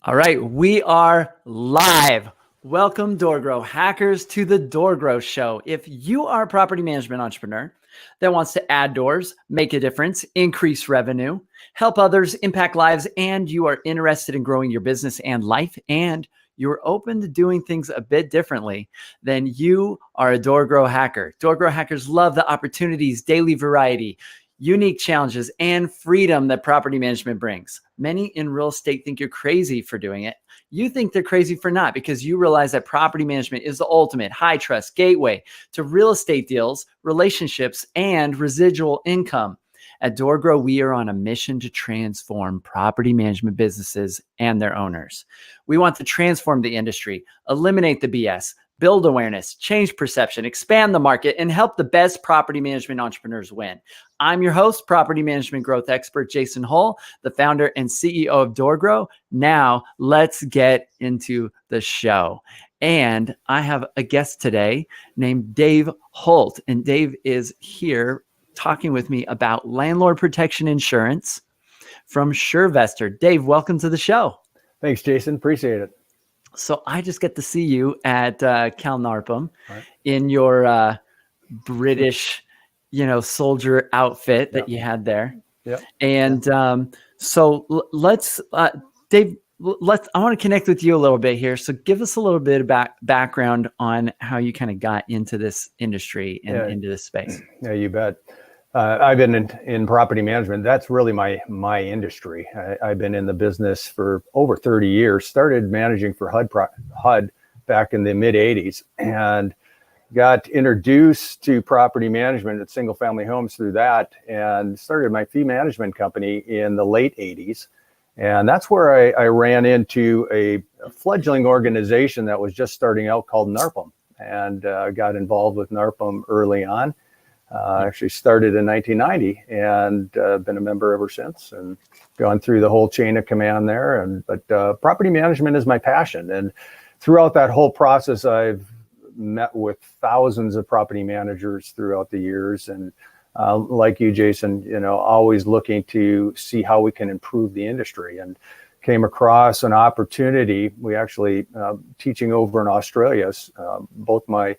All right, we are live. Welcome, DoorGrow hackers, to the DoorGrow show. If you are a property management entrepreneur that wants to add doors, make a difference, increase revenue, help others, impact lives, and you are interested in growing your business and life, and you're open to doing things a bit differently, then you are a DoorGrow hacker. DoorGrow hackers love the opportunities, daily variety, unique challenges, and freedom that property management brings. Many in real estate think you're crazy for doing it. You think they're crazy for not, because you realize that property management is the ultimate high trust gateway to real estate deals, relationships, and residual income. At DoorGrow, we are on a mission to transform property management businesses and their owners. We want to transform the industry, eliminate the BS, build awareness, change perception, expand the market, and help the best property management entrepreneurs win. I'm your host, property management growth expert, Jason Hull, the founder and CEO of DoorGrow. Now let's get into the show. And I have a guest today named Dave Holt, and Dave is here talking with me about landlord protection insurance from Surevestor. Dave, welcome to the show. Thanks, Jason. Appreciate it. So I just get to see you at Cal Narpum in your British, soldier outfit that you had there. Yeah. And so let's, Dave, I want to connect with you a little bit here. So give us a little bit about background on how you kind of got into this industry and into this space. Yeah, you bet. I've been in property management. That's really my industry. I've been in the business for over 30 years. Started managing for HUD back in the mid 80s, and got introduced to property management at single family homes through that, and started my fee management company in the late 80s. And that's where I ran into a fledgling organization that was just starting out called NARPM, and got involved with NARPM early on. Actually started in 1990 and been a member ever since, and gone through the whole chain of command there. But property management is my passion. And throughout that whole process, I've met with thousands of property managers throughout the years. And like you, Jason, always looking to see how we can improve the industry, and came across an opportunity. We actually teaching over in Australia, both my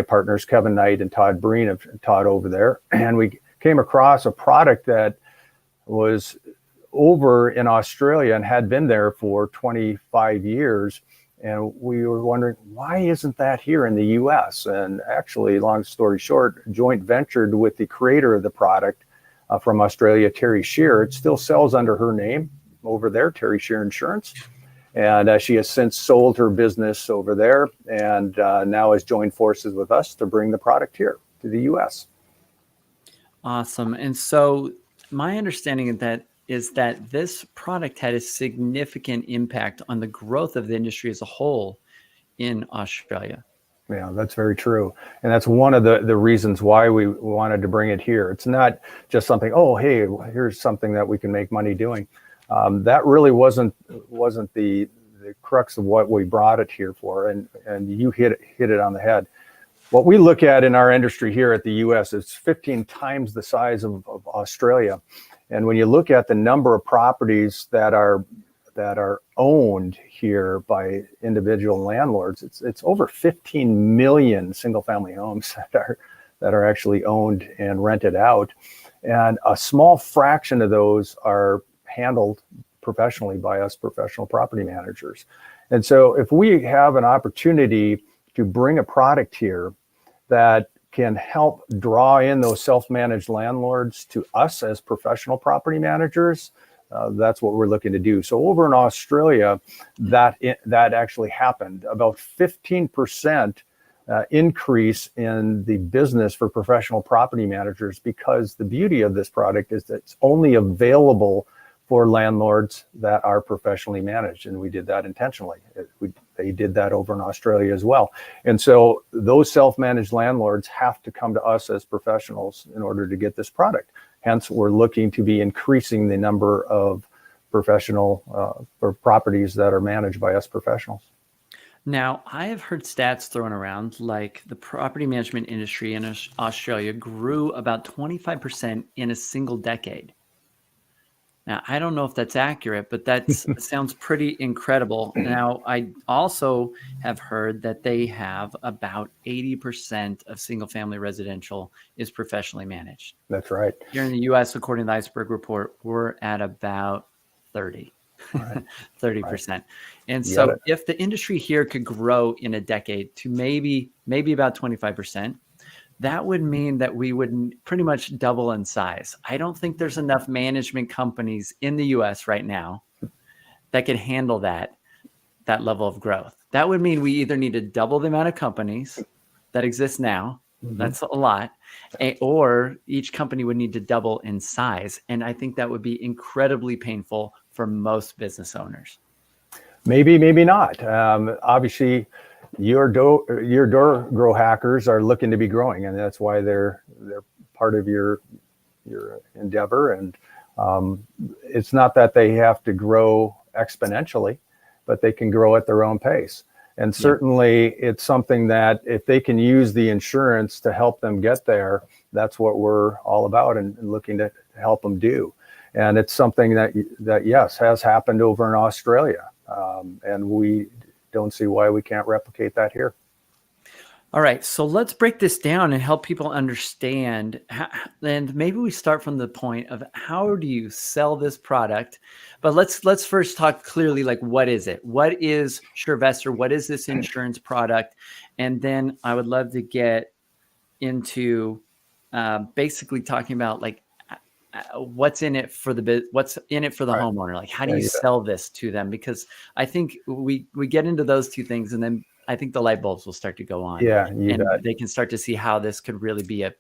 partners, Kevin Knight and Todd Breen, have taught over there. And we came across a product that was over in Australia and had been there for 25 years. And we were wondering, why isn't that here in the US? And actually, long story short, joint ventured with the creator of the product from Australia, Terry Shear. It still sells under her name over there, Terry Shear Insurance. And she has since sold her business over there, and now has joined forces with us to bring the product here to the U.S. Awesome. And so my understanding of that is that this product had a significant impact on the growth of the industry as a whole in Australia. Yeah, that's very true. And that's one of the reasons why we wanted to bring it here. It's not just something, oh, hey, here's something that we can make money doing. That really wasn't the crux of what we brought it here for, and you hit it on the head. What we look at in our industry here at the U.S. is 15 times the size of Australia, and when you look at the number of properties that are owned here by individual landlords, it's over 15 million single-family homes that are actually owned and rented out, and a small fraction of those are handled professionally by us professional property managers. And so if we have an opportunity to bring a product here that can help draw in those self-managed landlords to us as professional property managers, that's what we're looking to do. So over in Australia, that actually happened. About 15% increase in the business for professional property managers, because the beauty of this product is that it's only available for landlords that are professionally managed. And we did that intentionally. They did that over in Australia as well. And so those self-managed landlords have to come to us as professionals in order to get this product. Hence, we're looking to be increasing the number of professional or properties that are managed by us professionals. Now, I have heard stats thrown around like the property management industry in Australia grew about 25% in a single decade. Now, I don't know if that's accurate, but that sounds pretty incredible. Now, I also have heard that they have about 80% of single family residential is professionally managed. That's right. Here in the US, according to the Iceberg report, we're at about 30. Right. 30%. Right. And You got so it. if the industry here could grow in a decade to maybe about 25%, that would mean that we would pretty much double in size. I don't think there's enough management companies in the US right now that could handle that level of growth. That would mean we either need to double the amount of companies that exist now. That's a lot. Or each company would need to double in size. And I think that would be incredibly painful for most business owners. Maybe, maybe not. Obviously, your DoorGrow hackers are looking to be growing, and that's why they're part of your endeavor. And it's not that they have to grow exponentially, but they can grow at their own pace. And certainly, it's something that if they can use the insurance to help them get there, that's what we're all about and looking to help them do. And it's something that yes, has happened over in Australia. And we don't see why we can't replicate that here. All right, so let's break this down and help people understand. And maybe we start from the point of how do you sell this product? But let's first talk clearly, like, what is it? What is Surevestor? What is this insurance product? And then I would love to get into basically talking about like what's in it for the homeowner. Like, how do you sell this to them? Because I think we get into those two things, and then I think the light bulbs will start to go on. Yeah, and they can start to see how this could really be a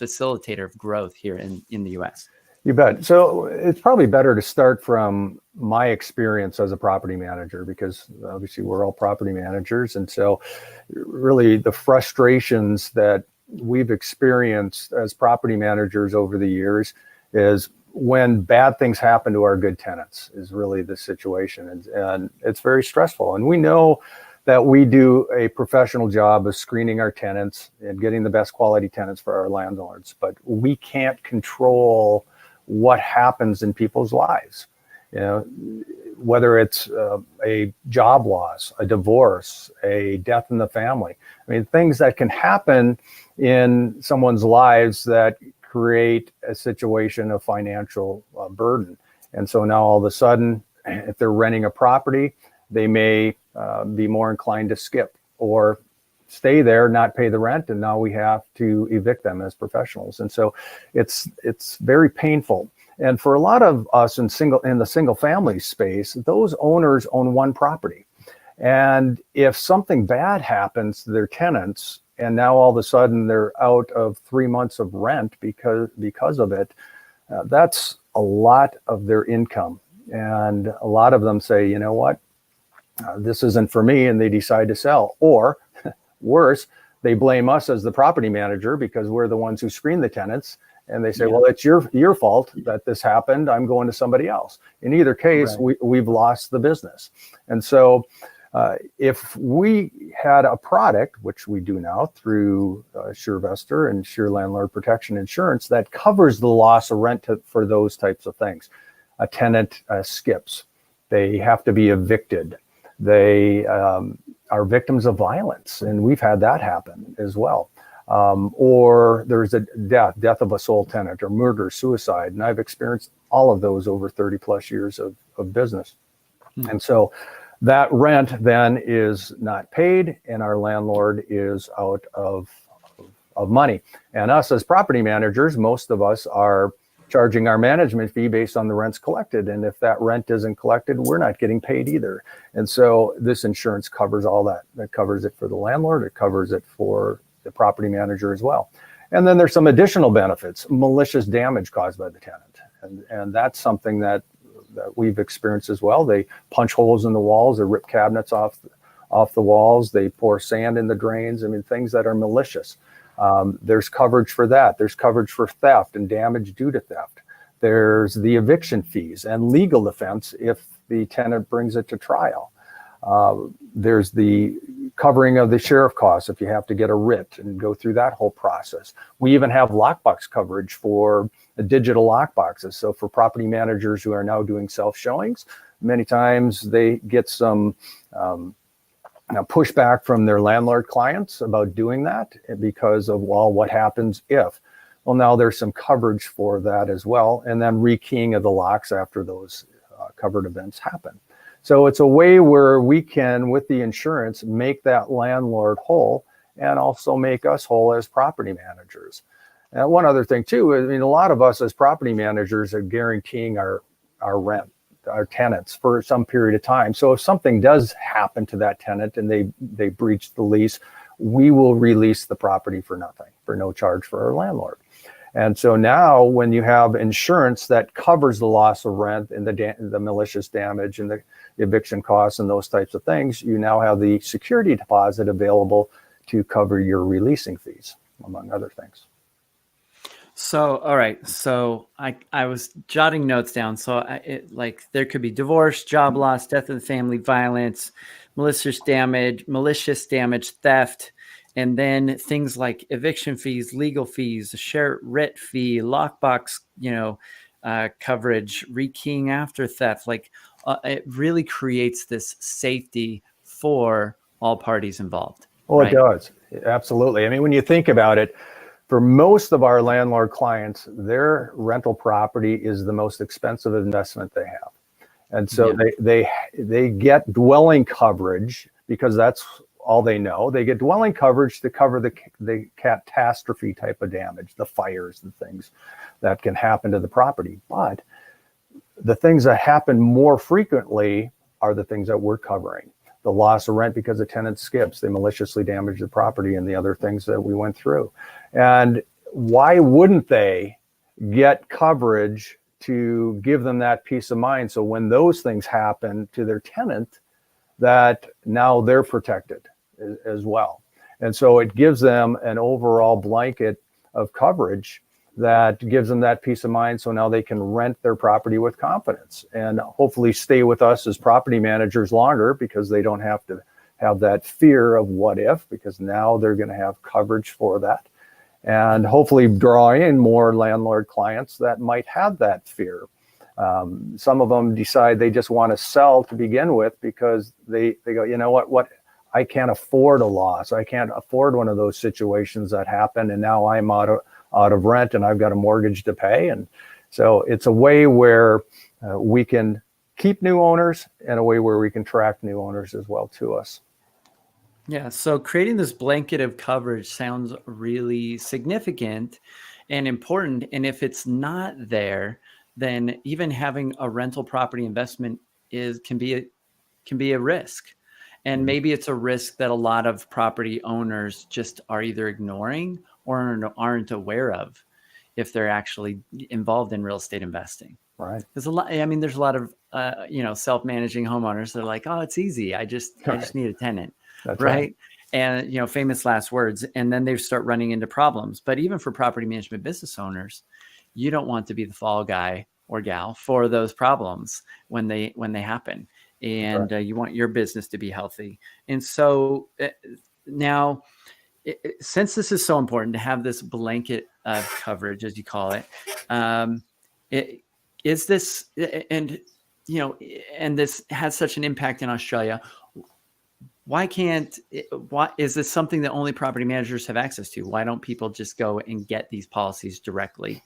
facilitator of growth here in the U.S. You bet. So it's probably better to start from my experience as a property manager, because obviously we're all property managers. And so really the frustrations that we've experienced as property managers over the years is when bad things happen to our good tenants is really the situation. And it's very stressful. And we know that we do a professional job of screening our tenants and getting the best quality tenants for our landlords, but we can't control what happens in people's lives. You know, whether it's a job loss, a divorce, a death in the family. I mean, things that can happen in someone's lives that create a situation of financial burden. And so now all of a sudden, if they're renting a property, they may be more inclined to skip or stay there, not pay the rent, and now we have to evict them as professionals. And so it's very painful. And for a lot of us in the single family space, those owners own one property. And if something bad happens to their tenants, and now all of a sudden they're out of 3 months of rent because of it, that's a lot of their income. And a lot of them say, you know what, this isn't for me, and they decide to sell. Or worse, they blame us as the property manager because we're the ones who screen the tenants. And they say, well, it's your fault that this happened. I'm going to somebody else. In either case, we've lost the business. And so if we had a product, which we do now through Surevestor and Sure Landlord Protection Insurance, that covers the loss of rent for those types of things. A tenant skips. They have to be evicted. They are victims of violence. And we've had that happen as well. Or there's a death of a sole tenant, or murder, suicide. And I've experienced all of those over 30 plus years of business. And so that rent then is not paid, and our landlord is out of money. And us as property managers, most of us are charging our management fee based on the rents collected. And if that rent isn't collected, we're not getting paid either. And so this insurance covers all that. It covers it for the landlord. It covers it for the property manager as well. And then there's some additional benefits: malicious damage caused by the tenant. And that's something that we've experienced as well. They punch holes in the walls, they rip cabinets off the walls, they pour sand in the drains. I mean, things that are malicious. There's coverage for that. There's coverage for theft and damage due to theft. There's the eviction fees and legal defense if the tenant brings it to trial. There's the covering of the sheriff costs if you have to get a writ and go through that whole process. We even have lockbox coverage for the digital lockboxes. So for property managers who are now doing self-showings, many times they get some pushback from their landlord clients about doing that because of, well, what happens if? Well, now there's some coverage for that as well. And then rekeying of the locks after those covered events happen. So it's a way where we can, with the insurance, make that landlord whole and also make us whole as property managers. And one other thing too, I mean, a lot of us as property managers are guaranteeing our rent, our tenants for some period of time. So if something does happen to that tenant and they breach the lease, we will release the property for nothing, for no charge for our landlord. And so now when you have insurance that covers the loss of rent and the malicious damage and the eviction costs and those types of things, you now have the security deposit available to cover your releasing fees, among other things. So, all right. So I was jotting notes down. So there could be divorce, job loss, death in the family, violence, malicious damage, theft, and then things like eviction fees, legal fees, share writ fee, lockbox, coverage, rekeying after theft. It really creates this safety for all parties involved. Oh, right? It does. Absolutely. I mean, when you think about it, for most of our landlord clients, their rental property is the most expensive investment they have. And so they get dwelling coverage because that's all they know. They get dwelling coverage to cover the catastrophe type of damage, the fires and things that can happen to the property. But the things that happen more frequently are the things that we're covering. The loss of rent because the tenant skips, they maliciously damage the property, and the other things that we went through. And why wouldn't they get coverage to give them that peace of mind? So when those things happen to their tenant, that now they're protected as well. And so it gives them an overall blanket of coverage that gives them that peace of mind. So now they can rent their property with confidence and hopefully stay with us as property managers longer because they don't have to have that fear of what if, because now they're going to have coverage for that. And hopefully draw in more landlord clients that might have that fear. Some of them decide they just want to sell to begin with because they go, you know what, I can't afford a loss. I can't afford one of those situations that happen. And now I'm out of rent and I've got a mortgage to pay. And so it's a way where we can keep new owners and a way where we can attract new owners as well to us. Yeah. So creating this blanket of coverage sounds really significant and important. And if it's not there, then even having a rental property investment can be a risk. And maybe it's a risk that a lot of property owners just are either ignoring or aren't aware of if they're actually involved in real estate investing. Right. There's a lot. I mean, there's a lot of self-managing homeowners that are like, oh, it's easy. I just need a tenant. That's right. And famous last words. And then they start running into problems. But even for property management business owners, you don't want to be the fall guy or gal for those problems when they happen. And you want your business to be healthy. And so now, since this is so important to have this blanket of coverage, as you call it, is this, and this has such an impact in Australia. Why is this something that only property managers have access to? Why don't people just go and get these policies directly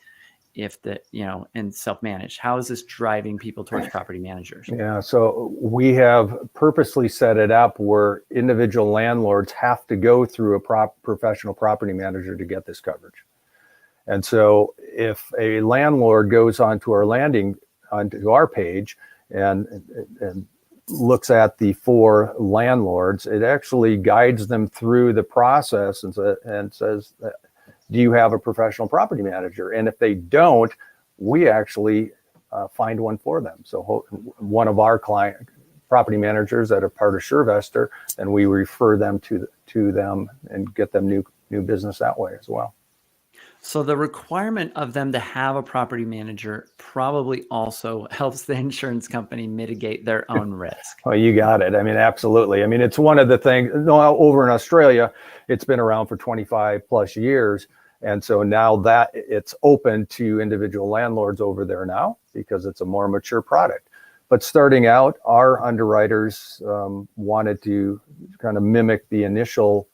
and self-manage? How is this driving people towards property managers? Yeah, so we have purposely set it up where individual landlords have to go through a professional property manager to get this coverage. And so if a landlord goes onto our page and looks at the 4 landlords, it actually guides them through the process and says, do you have a professional property manager? And if they don't, we actually find one for them. So one of our client property managers that are part of Surevestor, and we refer them to them and get them new business that way as well. So the requirement of them to have a property manager probably also helps the insurance company mitigate their own risk. Oh, you got it. I mean, absolutely. I mean, it's one of the things. No, over in Australia, it's been around for 25 plus years, and so now that it's open to individual landlords over there now because it's a more mature product. But starting out, our underwriters wanted to kind of mimic the initial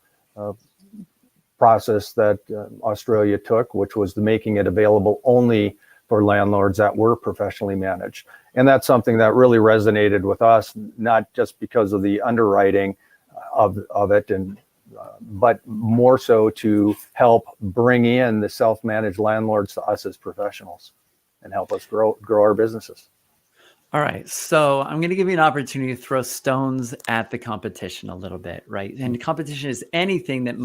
process that Australia took, which was making it available only for landlords that were professionally managed. And that's something that really resonated with us, not just because of the underwriting of it, but more so to help bring in the self-managed landlords to us as professionals and help us grow our businesses. All right. So I'm going to give you an opportunity to throw stones at the competition a little bit, right? And competition is anything that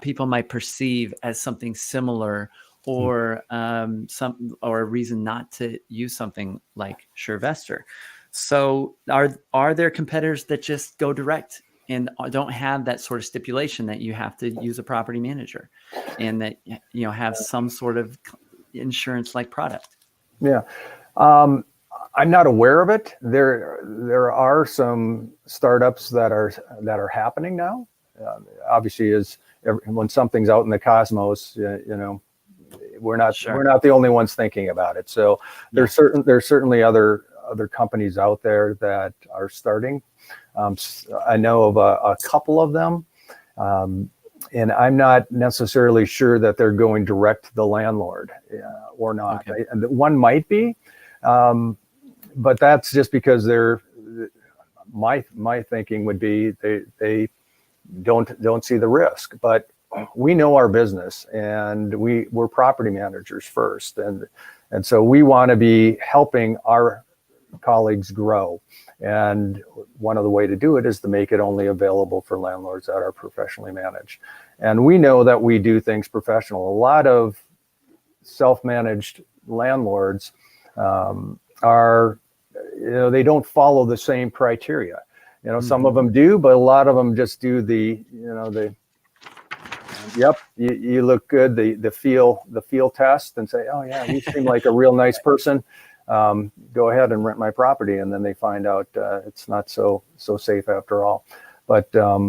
people might perceive as something similar or or a reason not to use something like Surevestor. So are there competitors that just go direct and don't have that sort of stipulation that you have to use a property manager and that have some sort of insurance like product? Yeah. I'm not aware of it. There are some startups that are happening now. Obviously, when something's out in the cosmos, we're not the only ones thinking about it. So there's certainly other companies out there that are starting. I know of a couple of them, and I'm not necessarily sure that they're going direct to the landlord or not. Okay. One might be. But that's just because my thinking would be they don't see the risk. But we know our business, and we're property managers first, and so we want to be helping our colleagues grow. And one of the way to do it is to make it only available for landlords that are professionally managed. And we know that we do things professional. A lot of self-managed landlords are, they don't follow the same criteria. Some of them do, but a lot of them just do yep, you look good, the feel test, and say, oh yeah, you seem like a real nice person. Go ahead and rent my property, and then they find out it's not so safe after all. But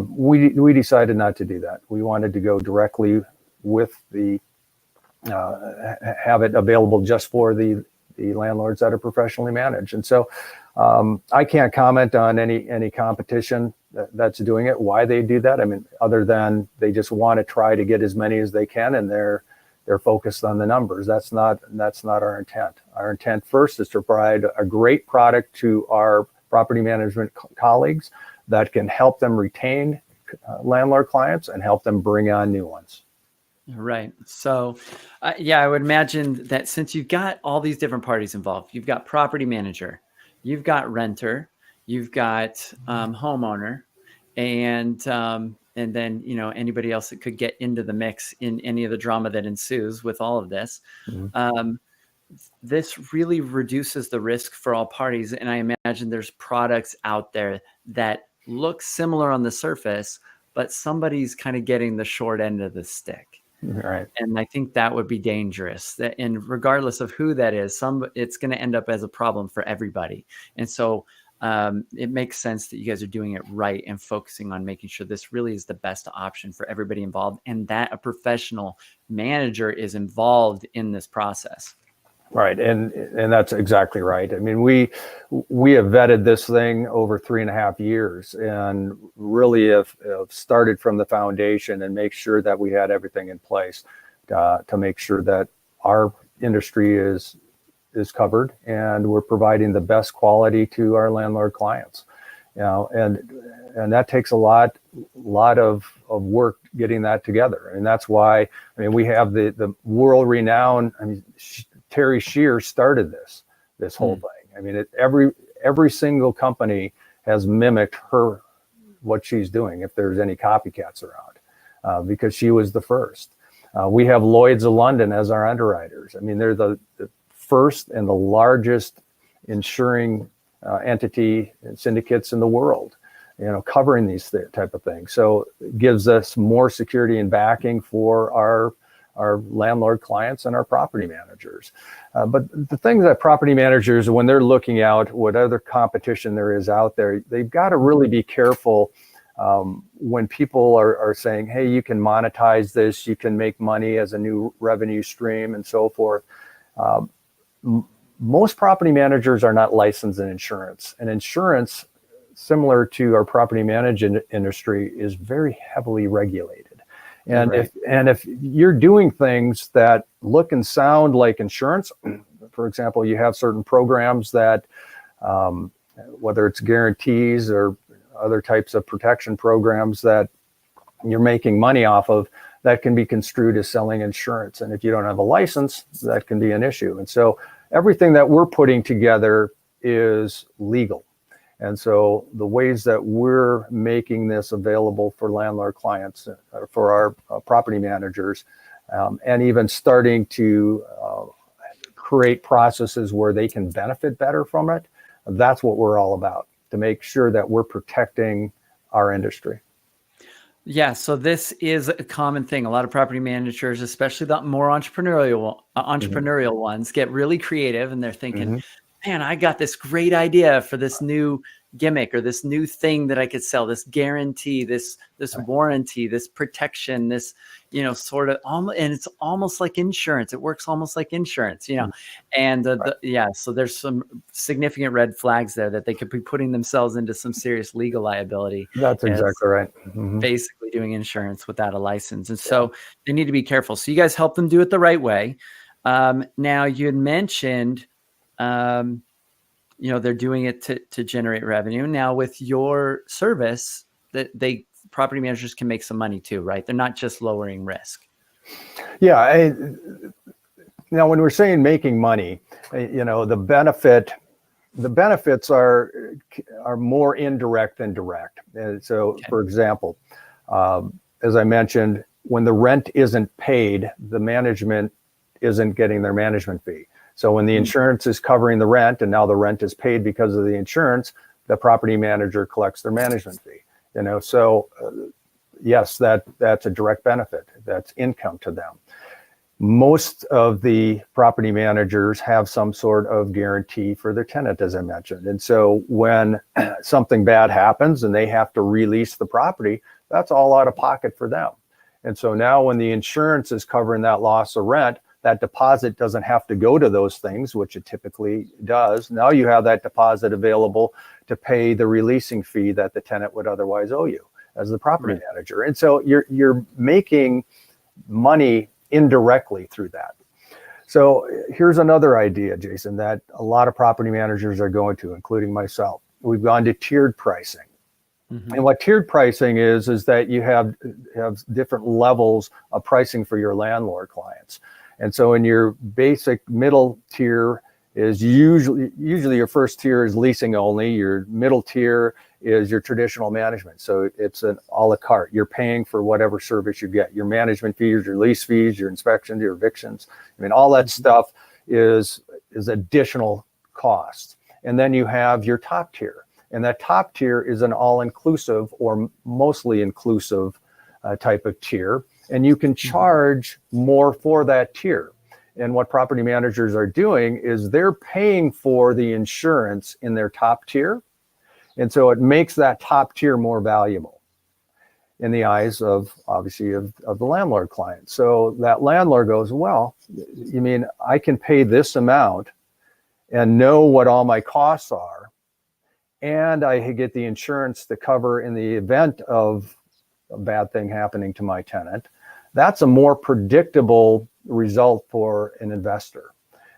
we decided not to do that. We wanted to go directly with have it available just for the landlords that are professionally managed. And so I can't comment on any competition that's doing it, why they do that. I mean, other than they just want to try to get as many as they can, and they're focused on the numbers. That's not our intent. Our intent first is to provide a great product to our property management colleagues that can help them retain landlord clients and help them bring on new ones. Right. So, I would imagine that since you've got all these different parties involved, you've got property manager, you've got renter, you've got homeowner, and then anybody else that could get into the mix in any of the drama that ensues with all of this. Mm-hmm. This really reduces the risk for all parties, and I imagine there's products out there that look similar on the surface, but somebody's kind of getting the short end of the stick. Right. And I think that would be dangerous. And regardless of who that is, it's going to end up as a problem for everybody. And so it makes sense that you guys are doing it right and focusing on making sure this really is the best option for everybody involved, and that a professional manager is involved in this process. Right. And that's exactly right. I mean, we have vetted this thing over 3.5 years and really have started from the foundation and make sure that we had everything in place to make sure that our industry is covered and we're providing the best quality to our landlord clients. And that takes a lot of work getting that together. And that's why, we have the world renowned, Terry Shear started this whole thing. Every single company has mimicked what she's doing, if there's any copycats around, because she was the first. We have Lloyd's of London as our underwriters. They're the first and the largest insuring entity and syndicates in the world, covering these type of things. So it gives us more security and backing for our landlord clients and our property managers. But the things that property managers, when they're looking out what other competition there is out there, they've got to really be careful when people are saying, hey, you can monetize this, you can make money as a new revenue stream and so forth. Most property managers are not licensed in insurance, and insurance, similar to our property management industry, is very heavily regulated. And Right. if you're doing things that look and sound like insurance, for example, you have certain programs that, whether it's guarantees or other types of protection programs that you're making money off of, that can be construed as selling insurance. And if you don't have a license, that can be an issue. And so everything that we're putting together is legal. And so the ways that we're making this available for landlord clients, for our property managers, and even starting to create processes where they can benefit better from it, that's what we're all about, to make sure that we're protecting our industry. Yeah, so this is a common thing. A lot of property managers, especially the more entrepreneurial ones, get really creative, and they're thinking, man, I got this great idea for this new gimmick or this new thing that I could sell, this guarantee, this warranty, this protection, this, sort of, and it's almost like insurance. It works almost like insurance, and so there's some significant red flags there that they could be putting themselves into some serious legal liability. That's exactly right. Basically doing insurance without a license. And so they need to be careful. So you guys help them do it the right way. Now you had mentioned, they're doing it to generate revenue. Now with your service, that property managers can make some money too, right? They're not just lowering risk. Yeah. Now, when we're saying making money, the benefits are more indirect than direct. And so, for example, as I mentioned, when the rent isn't paid, the management isn't getting their management fee. So when the insurance is covering the rent and now the rent is paid because of the insurance, the property manager collects their management fee. So yes, that's a direct benefit. That's income to them. Most of the property managers have some sort of guarantee for their tenant, as I mentioned. And so when something bad happens and they have to release the property, that's all out of pocket for them. And so now when the insurance is covering that loss of rent, that deposit doesn't have to go to those things, which it typically does. Now you have that deposit available to pay the releasing fee that the tenant would otherwise owe you as the property manager. And so you're making money indirectly through that. So here's another idea, Jason, that a lot of property managers are going to, including myself. We've gone to tiered pricing. And what tiered pricing is that you have different levels of pricing for your landlord clients. And so in your basic middle tier is usually your first tier is leasing only. Your middle tier is your traditional management. So it's an a la carte. You're paying for whatever service you get. Your management fees, your lease fees, your inspections, your evictions. I mean, all that stuff is additional costs. And then you have your top tier. And that top tier is an all-inclusive or mostly inclusive type of tier. And you can charge more for that tier. And what property managers are doing is they're paying for the insurance in their top tier. And so it makes that top tier more valuable in the eyes of, obviously, of the landlord client. So that landlord goes, well, you mean I can pay this amount and know what all my costs are, and I get the insurance to cover in the event of a bad thing happening to my tenant. That's a more predictable result for an investor.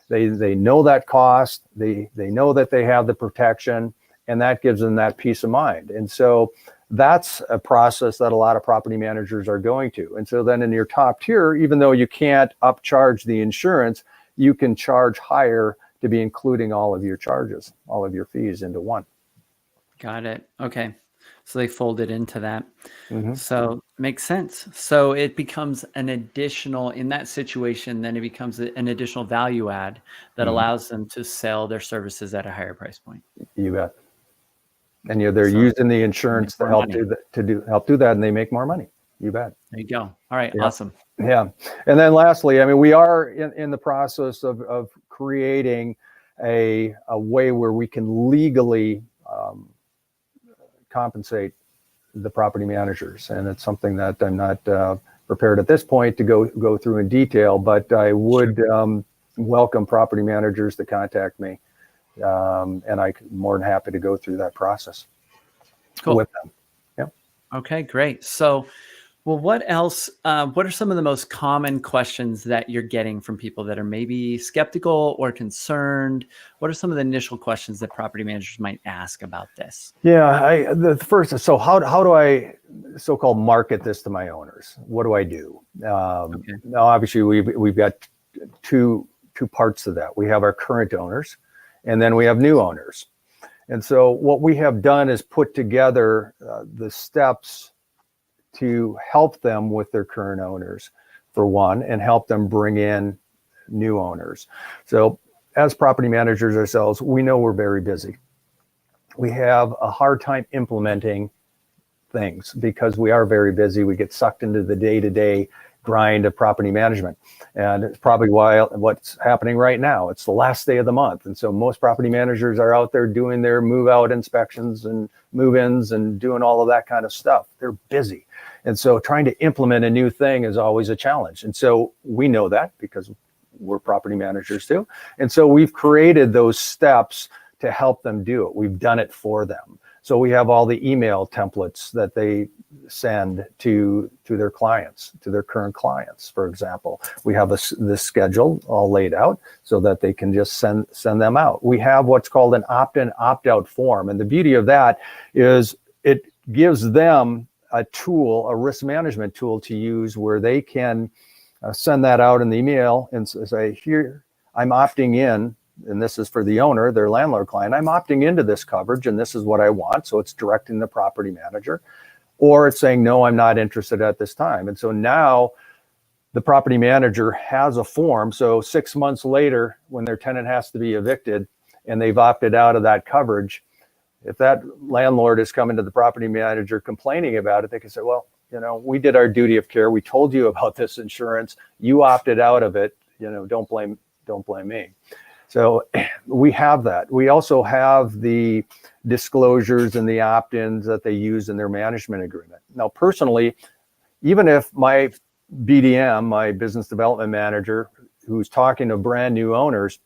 They know that cost, they know that they have the protection, and that gives them that peace of mind. And so that's a process that a lot of property managers are going to. And so then in your top tier, even though you can't upcharge the insurance, you can charge higher to be including all of your charges, all of your fees into one. Got it. Okay. So they fold it into that. So makes sense. So it becomes an additional, in that situation, then it becomes an additional value add that allows them to sell their services at a higher price point. You bet. And they're using the insurance to help do that, and they make more money. You bet. There you go. All right. Yeah. Awesome. Yeah. And then lastly, I mean, we are in the process of creating a way where we can legally compensate the property managers. And it's something that I'm not prepared at this point to go through in detail, but I would welcome property managers to contact me. And I'm more than happy to go through that process with them. Yeah. Okay, great. So, well, what else? What are some of the most common questions that you're getting from people that are maybe skeptical or concerned? What are some of the initial questions that property managers might ask about this? Yeah, the first. So how do I so-called market this to my owners? What do I do? Now, obviously, we've got two parts to that. We have our current owners, and then we have new owners. And so what we have done is put together the steps to help them with their current owners, for one, and help them bring in new owners. So as property managers ourselves, we know we're very busy. We have a hard time implementing things because we are very busy. We get sucked into the day-to-day grind of property management. And it's probably why what's happening right now. It's the last day of the month. And so most property managers are out there doing their move-out inspections and move-ins and doing all of that kind of stuff. They're busy. And so trying to implement a new thing is always a challenge. And so we know that because we're property managers too. And so we've created those steps to help them do it. We've done it for them. So we have all the email templates that they send to their clients, to their current clients, for example. We have this schedule all laid out so that they can just send them out. We have what's called an opt-in, opt-out form. And the beauty of that is it gives them a tool, a risk management tool to use where they can send that out in the email and say, here, I'm opting in. And this is for the owner, their landlord client. I'm opting into this coverage and this is what I want. So it's directing the property manager, or it's saying, no, I'm not interested at this time. And so now the property manager has a form. So 6 months later, when their tenant has to be evicted and they've opted out of that coverage, if that landlord is coming to the property manager complaining about it, they can say, well, we did our duty of care. We told you about this insurance. You opted out of it. Don't blame me. So we have that. We also have the disclosures and the opt-ins that they use in their management agreement. Now, personally, even if my BDM, my business development manager, who's talking to brand new owners,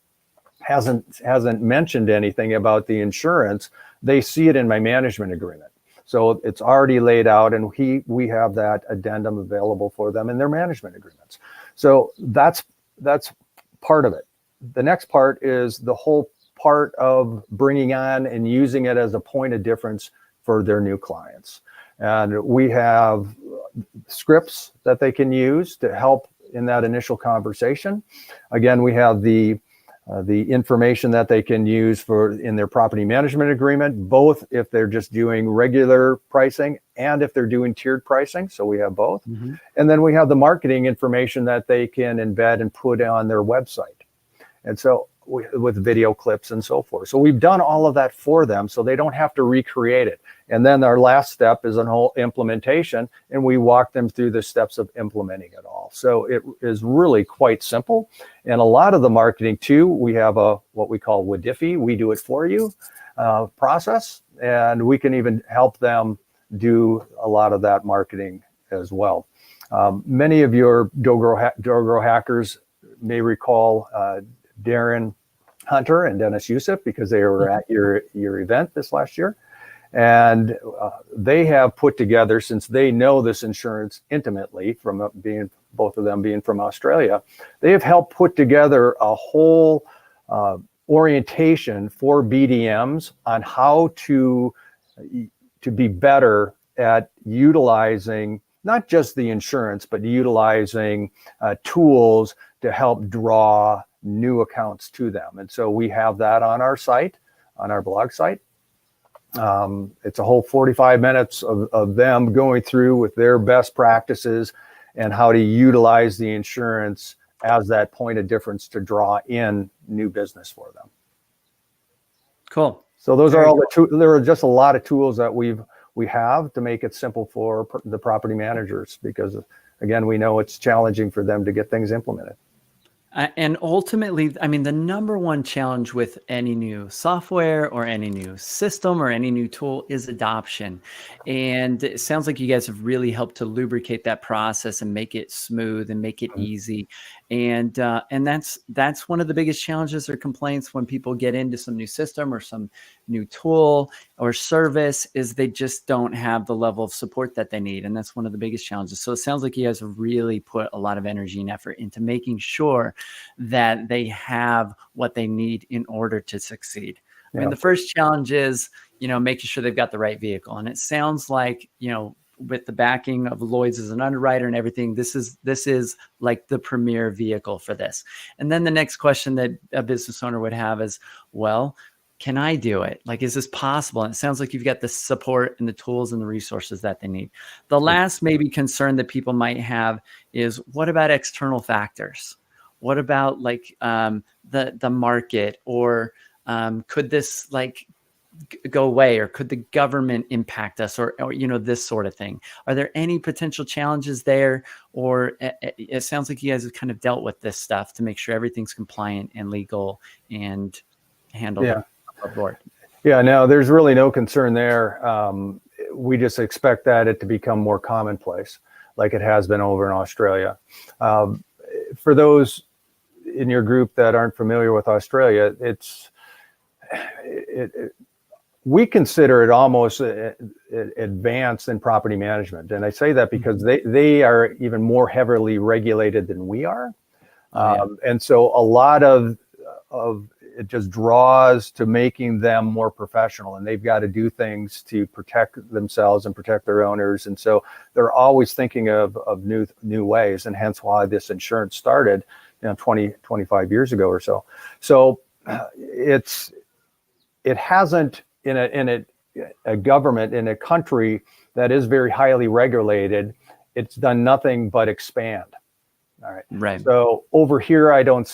hasn't mentioned anything about the insurance, they see it in my management agreement. So it's already laid out, and we have that addendum available for them in their management agreements. So that's part of it. The next part is the whole part of bringing on and using it as a point of difference for their new clients. And we have scripts that they can use to help in that initial conversation. Again, we have the information that they can use in their property management agreement, both if they're just doing regular pricing and if they're doing tiered pricing. So we have both. Mm-hmm. And then we have the marketing information that they can embed and put on their website. And so with video clips and so forth. So we've done all of that for them so they don't have to recreate it. And then our last step is a whole implementation, and we walk them through the steps of implementing it all. So it is really quite simple. And a lot of the marketing too, we have what we call WDIFI, we do it for you process. And we can even help them do a lot of that marketing as well. Many of your DoorGrow hackers may recall Darren Hunter and Dennis Youssef because they were at your event this last year. And they have put together, since they know this insurance intimately from both of them being from Australia, they have helped put together a whole orientation for BDMs on how to be better at utilizing not just the insurance, but utilizing tools to help draw new accounts to them. And so we have that on our site, on our blog site. It's a whole 45 minutes of them going through with their best practices and how to utilize the insurance as that point of difference to draw in new business for them. Cool. So those are all there are just a lot of tools that we've we have to make it simple for the property managers, because again, we know it's challenging for them to get things implemented. And ultimately, I mean, the number one challenge with any new software or any new system or any new tool is adoption. And it sounds like you guys have really helped to lubricate that process and make it smooth and make it easy. And that's one of the biggest challenges or complaints when people get into some new system or some new tool or service, is they just don't have the level of support that they need. And that's one of the biggest challenges. So it sounds like you guys have really put a lot of energy and effort into making sure that they have what they need in order to succeed. I mean, the first challenge is, making sure they've got the right vehicle. And it sounds like, with the backing of Lloyd's as an underwriter and everything, this is like the premier vehicle for this. And then the next question that a business owner would have is, well, can I do it? Like, is this possible? And it sounds like you've got the support and the tools and the resources that they need. The last maybe concern that people might have is, what about external factors? What about like the market, or could this go away, or could the government impact us, or this sort of thing? Are there any potential challenges there? Or it sounds like you guys have kind of dealt with this stuff to make sure everything's compliant and legal and handled above board. Yeah, no, there's really no concern there. We just expect that it to become more commonplace, like it has been over in Australia. For those in your group that aren't familiar with Australia, we consider it almost advanced in property management. And I say that because they are even more heavily regulated than we are. And so a lot of it just draws to making them more professional, and they've got to do things to protect themselves and protect their owners. And so they're always thinking of new ways, and hence why this insurance started 25 years ago or so. So it hasn't in a government in a country that is very highly regulated, it's done nothing but expand. All right. Right. So over here, I don't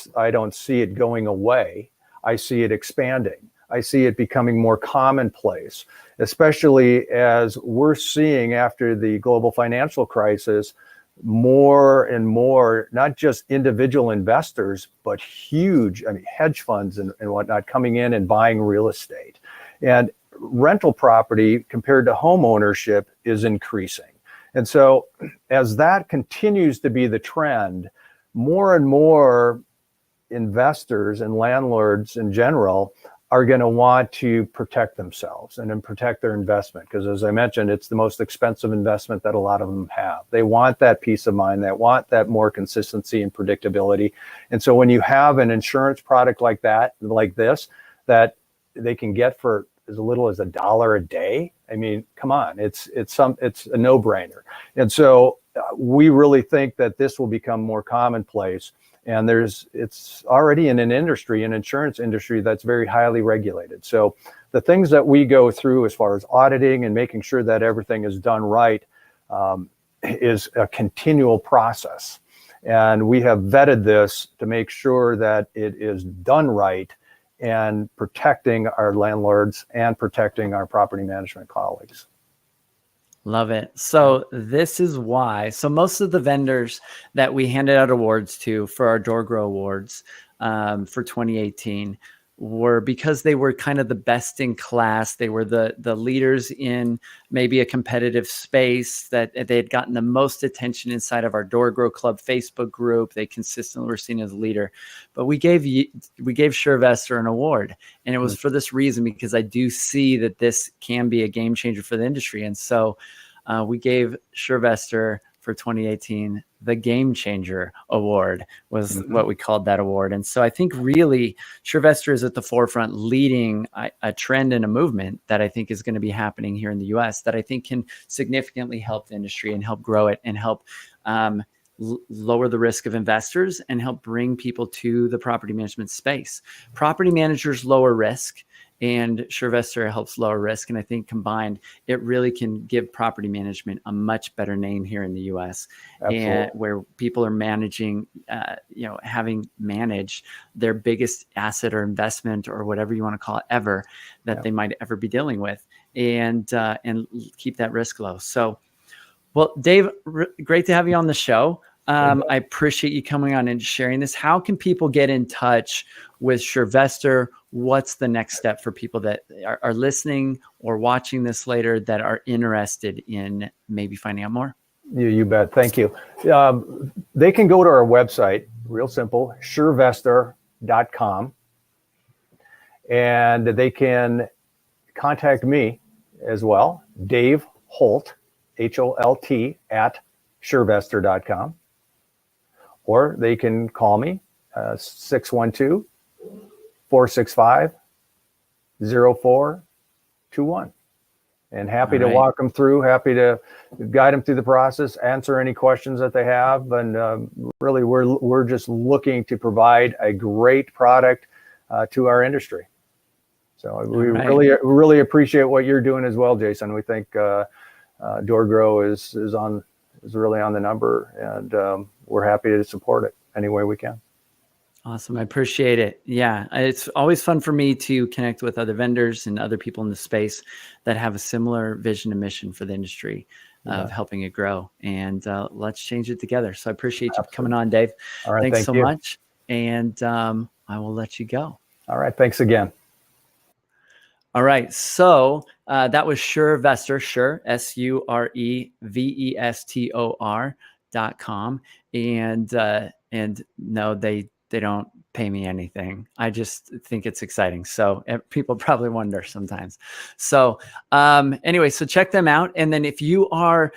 see it going away. I see it expanding. I see it becoming more commonplace, especially as we're seeing after the global financial crisis, more and more, not just individual investors, but huge, hedge funds and whatnot coming in and buying real estate. And rental property compared to home ownership is increasing. And so as that continues to be the trend, more and more investors and landlords in general are going to want to protect themselves and then protect their investment. Because as I mentioned, it's the most expensive investment that a lot of them have. They want that peace of mind. They want that more consistency and predictability. And so when you have an insurance product like this, that they can get for as little as $1 a day, I mean, come on, it's a no-brainer. And so we really think that this will become more commonplace. And it's already in an insurance industry that's very highly regulated. So the things that we go through as far as auditing and making sure that everything is done right is a continual process. And we have vetted this to make sure that it is done right and protecting our landlords and protecting our property management colleagues. Love it. So this is why. So most of the vendors that we handed out awards to for our DoorGrow Awards for 2018 were because they were kind of the best in class. They were the leaders in maybe a competitive space, that they had gotten the most attention inside of our DoorGrow Club Facebook group. They consistently were seen as a leader. But we gave Surevestor an award, and it was for this reason, because I do see that this can be a game changer for the industry. And so we gave Surevestor for 2018 the Game Changer Award was what we called that award. And so I think really Surevestor is at the forefront, leading a trend and a movement that I think is going to be happening here in the US, that I think can significantly help the industry and help grow it and help lower the risk of investors and help bring people to the property management space. Property managers lower risk, and Surevestor helps lower risk. And I think combined, it really can give property management a much better name here in the US. Absolutely. And where people are managing, having managed their biggest asset or investment or whatever you want to call it ever that they might ever be dealing with. and keep that risk low. So, well, Dave, great to have you on the show. I appreciate you coming on and sharing this. How can people get in touch with Surevestor? What's the next step for people that are listening or watching this later that are interested in maybe finding out more? You bet. Thank you. They can go to our website, real simple, surevestor.com, and they can contact me as well, Dave Holt, Holt, at surevestor.com. Or they can call me, 612-465-0421. And happy to walk them through, happy to guide them through the process, answer any questions that they have. And really, we're just looking to provide a great product to our industry. So we really appreciate what you're doing as well, Jason. We think DoorGrow is really on the number, and we're happy to support it any way we can. Awesome. I appreciate it. Yeah. It's always fun for me to connect with other vendors and other people in the space that have a similar vision and mission for the industry of helping it grow. And let's change it together. So I appreciate you coming on, Dave. All right. Thanks so much. And I will let you go. All right. Thanks again. All right. So that was Surevestor, SUREVESTOR.com. And no, they don't pay me anything. I just think it's exciting. So people probably wonder sometimes. So anyway, so check them out. And then if you are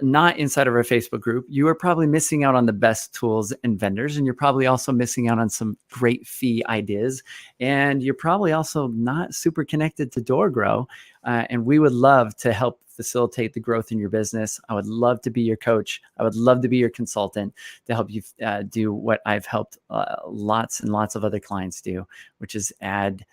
not inside of our Facebook group, you are probably missing out on the best tools and vendors. And you're probably also missing out on some great fee ideas. And you're probably also not super connected to DoorGrow. And we would love to help facilitate the growth in your business. I would love to be your coach. I would love to be your consultant to help you do what I've helped lots and lots of other clients do, which is add,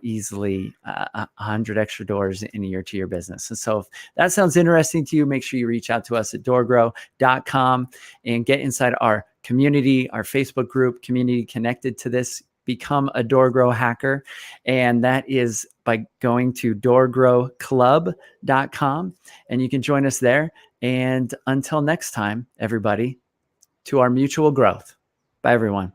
easily 100 extra doors in a year to your business. And so if that sounds interesting to you, make sure you reach out to us at DoorGrow.com and get inside our community, our Facebook group community connected to this. Become a DoorGrow hacker. And that is by going to DoorGrowClub.com, and you can join us there. And until next time, everybody, to our mutual growth. Bye, everyone.